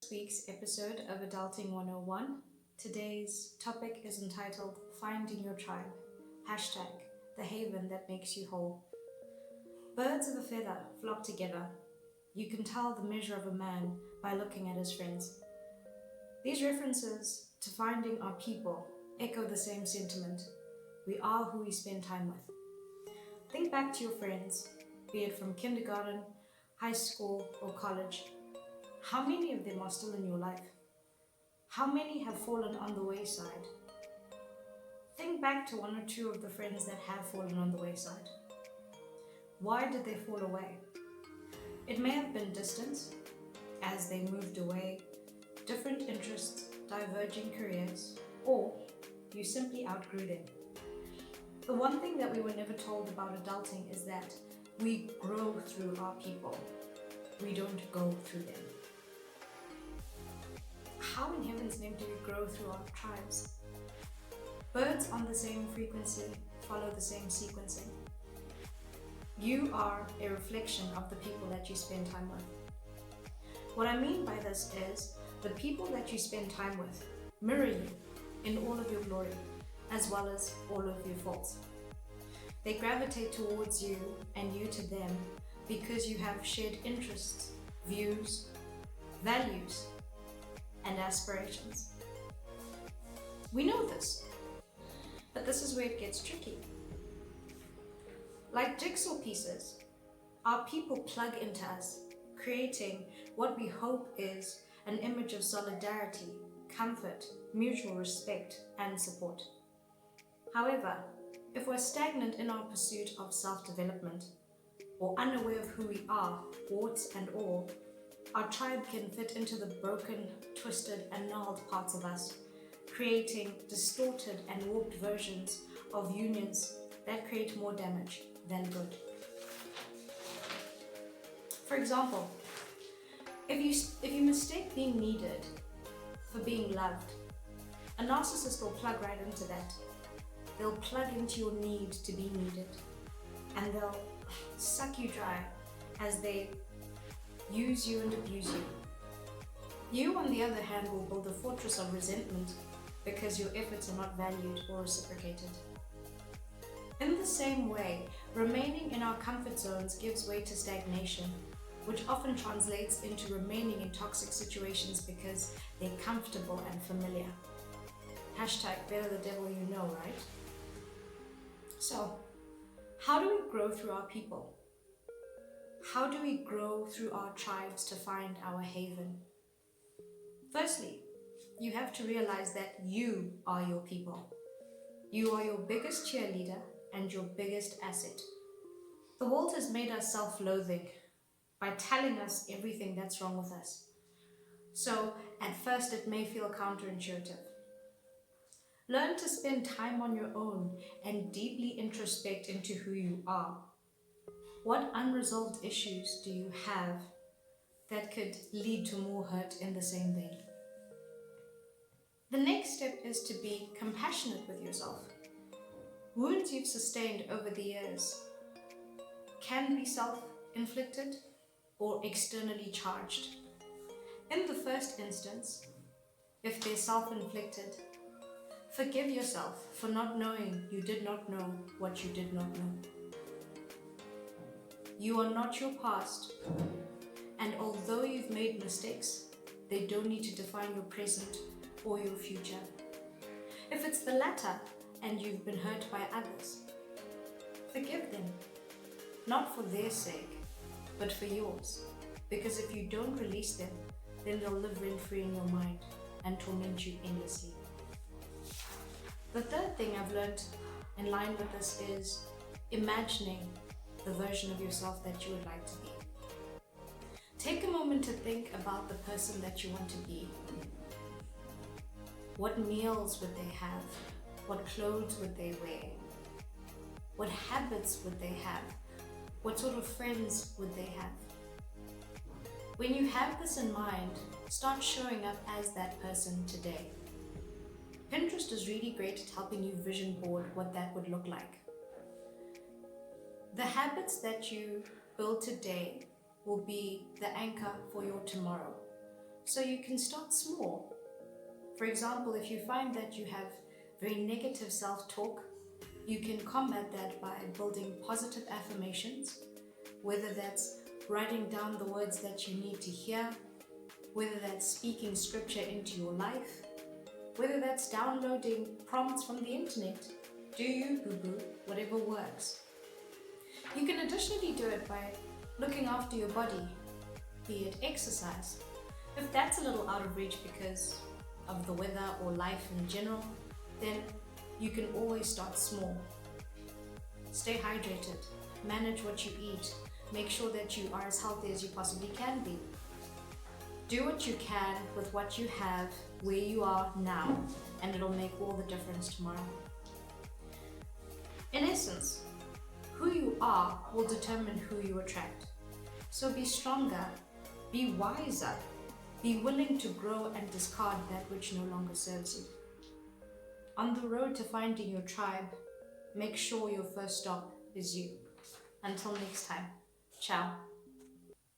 this week's episode of Adulting 101. Today's topic is entitled Finding Your Tribe. Hashtag the haven that makes you whole. Birds of a feather flock together. You can tell the measure of a man by looking at his friends. These references to finding our people echo the same sentiment. We are who we spend time with. Think back to your friends, be it from kindergarten, high school, or college. How many of them are still in your life? How many have fallen on the wayside? Think back to one or two of the friends that have fallen on the wayside. Why did they fall away? It may have been distance, as they moved away, different interests, diverging careers, or you simply outgrew them. The one thing that we were never told about adulting is that we grow through our people. We don't go through them. How in heaven's name do we grow through our tribes? Birds on the same frequency follow the same sequencing. You are a reflection of the people that you spend time with. What I mean by this is the people that you spend time with mirror you in all of your glory, as well as all of your faults. They gravitate towards you and you to them because you have shared interests, views, values, and aspirations. We know this, but this is where it gets tricky. Like jigsaw pieces, our people plug into us, creating what we hope is an image of solidarity, comfort, mutual respect, and support. However, if we're stagnant in our pursuit of self-development, or unaware of who we are, warts and all, our tribe can fit into the broken, twisted, and gnarled parts of us, creating distorted and warped versions of unions that create more damage than good. For example, if you mistake being needed for being loved, a narcissist will plug right into that. They'll plug into your need to be needed, and they'll suck you dry as they use you and abuse you. You, on the other hand, will build a fortress of resentment because your efforts are not valued or reciprocated. In the same way, remaining in our comfort zones gives way to stagnation, which often translates into remaining in toxic situations because they're comfortable and familiar. Hashtag better the devil you know, right? So, how do we grow through our people? How do we grow through our tribes to find our haven? Firstly, you have to realize that you are your people. You are your biggest cheerleader and your biggest asset. The world has made us self-loathing by telling us everything that's wrong with us. So, at first it may feel counterintuitive. Learn to spend time on your own and deeply introspect into who you are. What unresolved issues do you have that could lead to more hurt in the same vein? The next step is to be compassionate with yourself. Wounds you've sustained over the years can be self-inflicted or externally charged. In the first instance, if they're self-inflicted, forgive yourself for not knowing you did not know what you did not know. You are not your past, and although you've made mistakes, they don't need to define your present or your future. If it's the latter and you've been hurt by others, forgive them, not for their sake, but for yours. Because if you don't release them, then they'll live rent-free in your mind and torment you endlessly. The third thing I've learned in line with this is imagining the version of yourself that you would like to be. Take a moment to think about the person that you want to be. What meals would they have? What clothes would they wear? What habits would they have? What sort of friends would they have? When you have this in mind, start showing up as that person today. Pinterest is really great at helping you vision board what that would look like. The habits that you build today will be the anchor for your tomorrow. So you can start small. For example, if you find that you have very negative self-talk, you can combat that by building positive affirmations, whether that's writing down the words that you need to hear, whether that's speaking scripture into your life, whether that's downloading prompts from the internet. Do you, boo-boo, whatever works. You can additionally do it by looking after your body, be it exercise. If that's a little out of reach because of the weather or life in general, then you can always start small. Stay hydrated, manage what you eat, make sure that you are as healthy as you possibly can be. Do what you can with what you have, where you are now, and it'll make all the difference tomorrow. In essence, who you are will determine who you attract. So be stronger, be wiser, be willing to grow and discard that which no longer serves you. On the road to finding your tribe, make sure your first stop is you. Until next time, ciao.